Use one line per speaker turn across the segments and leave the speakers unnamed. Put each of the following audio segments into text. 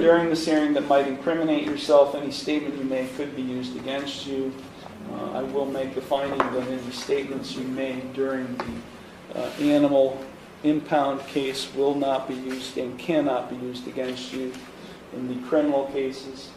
during this hearing that might incriminate yourself. Any statement you make could be used against you. I will make the finding that any statements you made during the animal impound case will not be used and cannot be used against you in the criminal cases.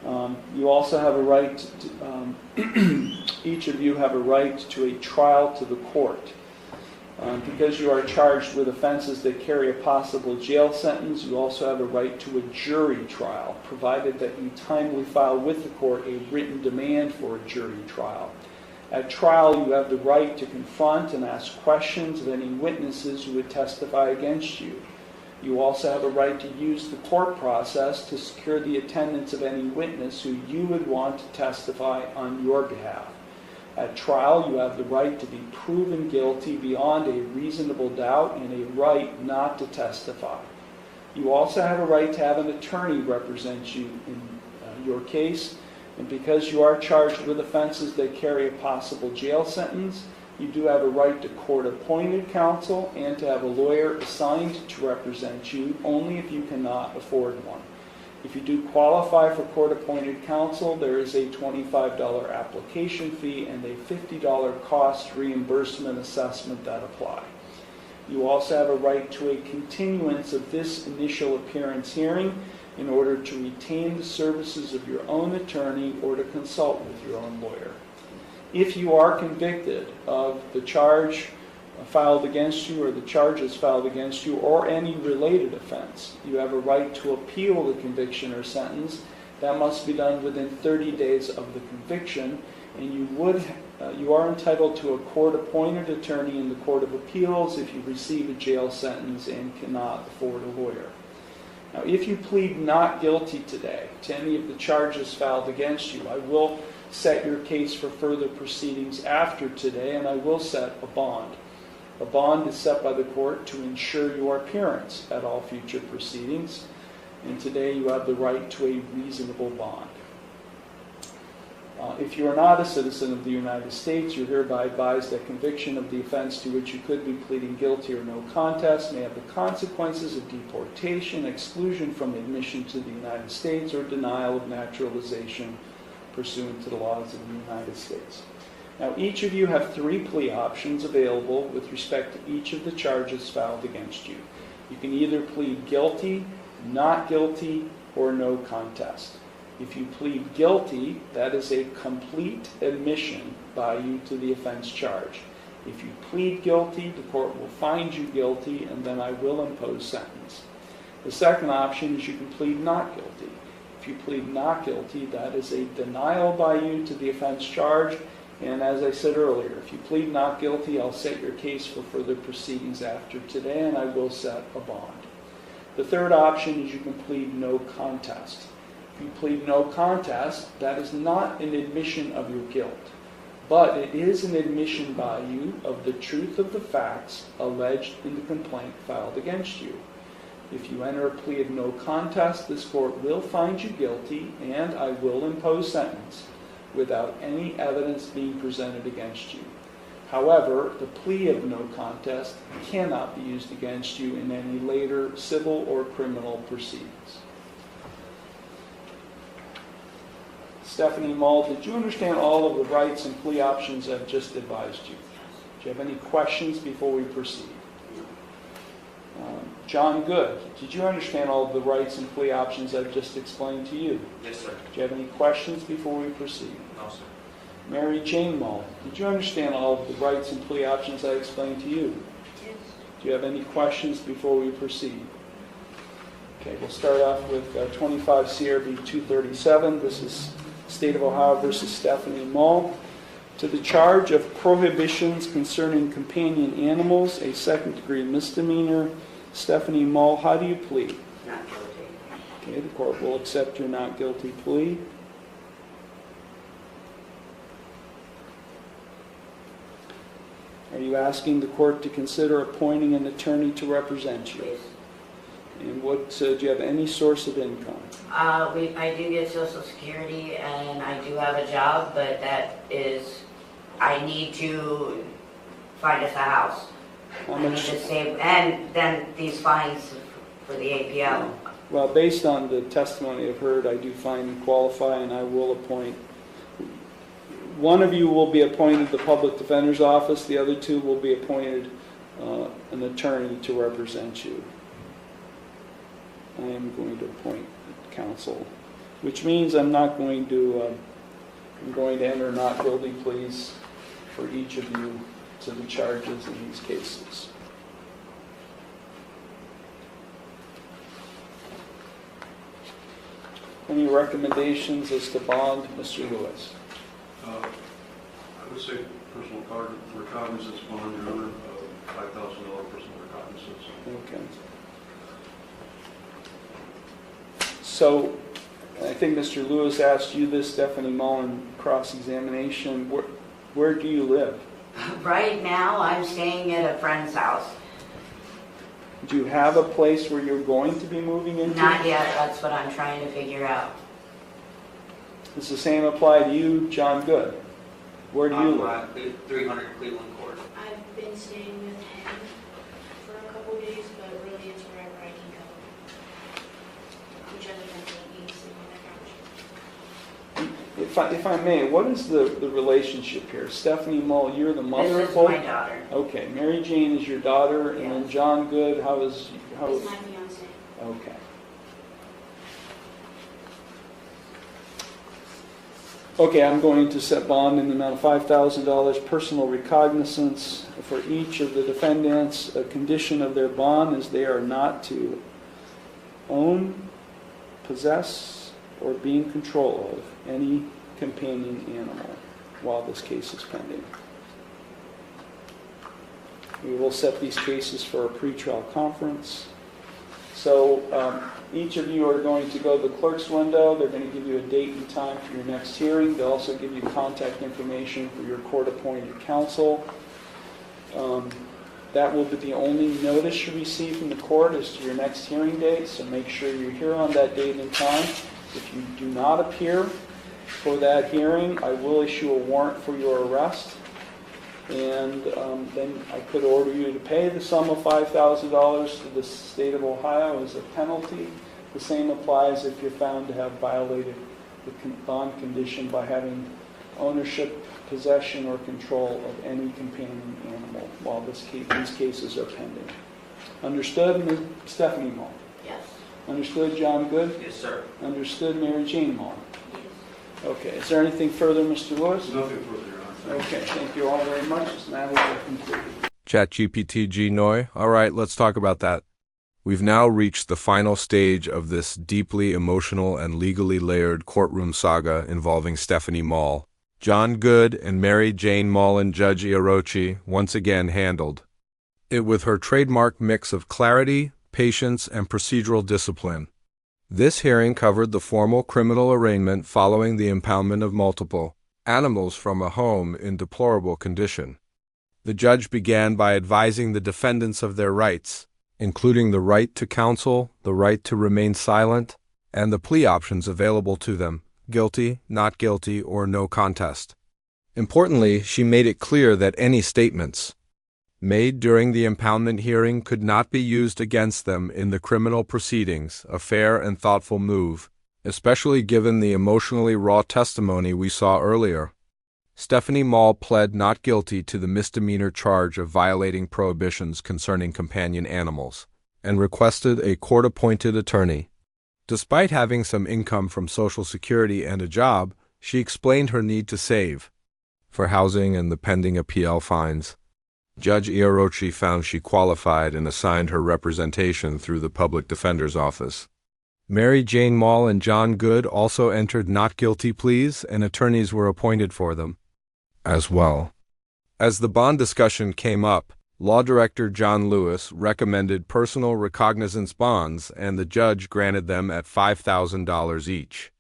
You also have a right to, each of you have a right to a trial to the court. Because you are charged with offenses that carry a possible jail sentence, you also have a right to a jury trial, provided that you timely file with the court a written demand for a jury trial. At trial, you have the right to confront and ask questions of any witnesses who would testify against you. You also have a right to use the court process to secure the attendance of any witness who you would want to testify on your behalf. At trial, you have the right to be proven guilty beyond a reasonable doubt and a right not to testify. You also have a right to have an attorney represent you in your case, and because you are charged with offenses that carry a possible jail sentence, you do have a right to court-appointed counsel and to have a lawyer assigned to represent you only if you cannot afford one. If you do qualify for court-appointed counsel, there is a $25 application fee and a $50 cost reimbursement assessment that apply. You also have a right to a continuance of this initial appearance hearing in order to retain the services of your own attorney or to consult with your own lawyer. If you are convicted of the charge filed against you or the charges filed against you or any related offense, you have a right to appeal the conviction or sentence. That must be done within 30 days of the conviction, and you are entitled to a court-appointed attorney in the Court of Appeals if you receive a jail sentence and cannot afford a lawyer. Now, if you plead not guilty today to any of the charges filed against you, I will set your case for further proceedings after today, and I will set a bond. A bond is set by the court to ensure your appearance at all future proceedings, and today you have the right to a reasonable bond. If you are not a citizen of the United States, you're hereby advised that conviction of the offense to which you could be pleading guilty or no contest may have the consequences of deportation, exclusion from admission to the United States, or denial of naturalization pursuant to the laws of the United States. Now, each of you have 3 plea options available with respect to each of the charges filed against you. You can either plead guilty, not guilty, or no contest. If you plead guilty, that is a complete admission by you to the offense charge. If you plead guilty, the court will find you guilty, and then I will impose sentence. The second option is you can plead not guilty. If you plead not guilty, that is a denial by you to the offense charge. And as I said earlier, if you plead not guilty, I'll set your case for further proceedings after today, and I will set a bond. The third option is you can plead no contest. If you plead no contest, that is not an admission of your guilt, but it is an admission by you of the truth of the facts alleged in the complaint filed against you. If you enter a plea of no contest, this court will find you guilty, and I will impose sentence without any evidence being presented against you. However, the plea of no contest cannot be used against you in any later civil or criminal proceedings. Stephanie Mull, did you understand all of the rights and plea options I've just advised you? Do you have any questions before we proceed? John Good, did you understand all of the rights and plea options I've just explained to you?
Yes, sir.
Do you have any questions before we proceed?
No, sir.
Mary Jane Mull, did you understand all of the rights and plea options I explained to you?
Yes.
Do you have any questions before we proceed? Okay, we'll start off with 25 CRB 237. This is State of Ohio versus Stephanie Mull. To the charge of prohibitions concerning companion animals, a second-degree misdemeanor. Stephanie Mull, how do you plead?
Not guilty.
Okay, the court will accept your not guilty plea. Are you asking the court to consider appointing an attorney to represent you?
Please.
And what, do you have any source of income?
I do get Social Security and I do have a job, but that is, I need to find us a house.
How
I need
much?
to save, and then these fines for the APL.
Well, based on the testimony I've heard, I do find you qualify, and I will appoint. One of you will be appointed to the Public Defender's Office. The other two will be appointed an attorney to represent you. I am going to appoint counsel, which means I'm going to enter not guilty pleas for each of you to the charges in these cases. Any recommendations as to bond, Mr. Lewis?
I would say personal recognizance bond, Your Honor, $5,000 personal recognizance.
Okay. So, I think Mr. Lewis asked you this, Stephanie Mullen, cross-examination. Where do you live?
Right now, I'm staying at a friend's house.
Do you have a place where you're going to be moving into?
Not yet, that's what I'm trying to figure out.
Does the same apply to you, John Good? Where do you live?
300 Cleveland Court.
I've been staying with him for a couple days, but really it's wherever I can go. Whichever temple needs to be my couch.
If I may, what is the relationship here? Stephanie Mull, you're the mother
This
of
is
both?
my daughter.
Okay, Mary Jane is your daughter, and then
Yes.
John Good, how is...
He's my fiancé.
Okay. Okay, I'm going to set bond in the amount of $5,000, personal recognizance for each of the defendants. A condition of their bond is they are not to own, possess, or be in control of any companion animal while this case is pending. We will set these cases for a pretrial conference. So each of you are going to go to the clerk's window. They're going to give you a date and time for your next hearing. They'll also give you contact information for your court-appointed counsel. That will be the only notice you receive from the court as to your next hearing date, so make sure you're here on that date and time. If you do not appear for that hearing, I will issue a warrant for your arrest. And then I could order you to pay the sum of $5,000 to the state of Ohio as a penalty. The same applies if you're found to have violated the bond condition by having ownership, possession, or control of any companion animal while these cases are pending. Understood, Ms. Stephanie Mull?
Yes.
Understood, John Good?
Yes, sir.
Understood, Mary Jane Mull?
Yes.
Okay, is there anything further, Mr. Lewis?
Nothing further, Your Honor.
Okay, thank you all very much. This matter is completed.
ChatGPT G Noy. All right, let's talk about that. We've now reached the final stage of this deeply emotional and legally layered courtroom saga involving Stephanie Mull. John Good and Mary Jane Mull and Judge Iarocci once again handled it with her trademark mix of clarity, patience, and procedural discipline. This hearing covered the formal criminal arraignment following the impoundment of multiple animals from a home in deplorable condition. The judge began by advising the defendants of their rights, including the right to counsel, the right to remain silent, and the plea options available to them: guilty, not guilty, or no contest. Importantly, she made it clear that any statements made during the impoundment hearing could not be used against them in the criminal proceedings, a fair and thoughtful move, especially given the emotionally raw testimony we saw earlier. Stephanie Mull pled not guilty to the misdemeanor charge of violating prohibitions concerning companion animals, and requested a court-appointed attorney. Despite having some income from Social Security and a job, she explained her need to save for housing and the pending appeal fines. Judge Iarocci found she qualified and assigned her representation through the Public Defender's Office. Mary Jane Mull and John Good also entered not guilty pleas, and attorneys were appointed for them as well. As the bond discussion came up, Law Director John Lewis recommended personal recognizance bonds, and the judge granted them at $5,000 each.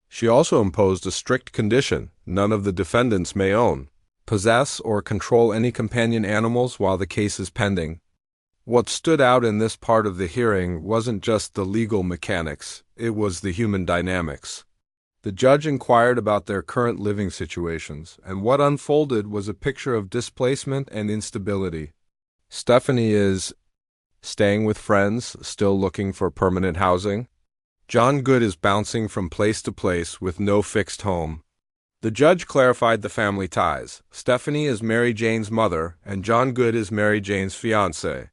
She also imposed a strict condition: none of the defendants may own, possess, or control any companion animals while the case is pending. What stood out in this part of the hearing wasn't just the legal mechanics, it was the human dynamics. The judge inquired about their current living situations, and what unfolded was a picture of displacement and instability. Stephanie is staying with friends, still looking for permanent housing. John Good is bouncing from place to place with no fixed home. The judge clarified the family ties. Stephanie is Mary Jane's mother, and John Good is Mary Jane's fiancé.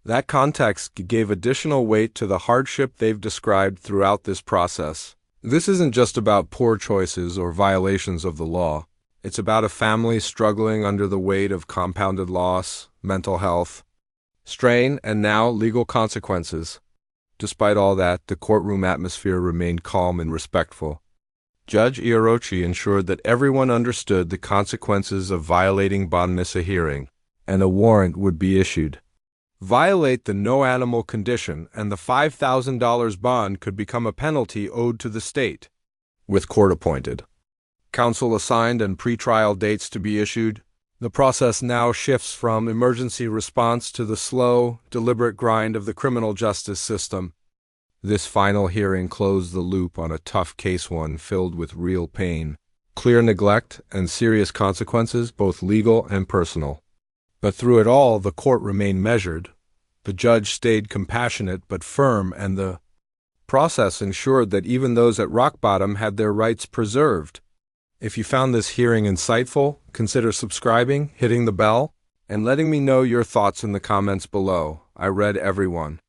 That context gave additional weight to the hardship they've described throughout this process. This isn't just about poor choices or violations of the law. It's about a family struggling under the weight of compounded loss, mental health, strain, and now legal consequences. Despite all that, the courtroom atmosphere remained calm and respectful. Judge Iarocci ensured that everyone understood the consequences of violating bond miss a hearing, and a warrant would be issued. Violate the no-animal condition, and the $5,000 bond could become a penalty owed to the state, with court appointed. Counsel assigned and pretrial dates to be issued. The process now shifts from emergency response to the slow, deliberate grind of the criminal justice system. This final hearing closed the loop on a tough case, one filled with real pain, clear neglect, and serious consequences, both legal and personal. But through it all, the court remained measured. The judge stayed compassionate but firm, and the process ensured that even those at rock bottom had their rights preserved. If you found this hearing insightful, consider subscribing, hitting the bell, and letting me know your thoughts in the comments below. I read everyone.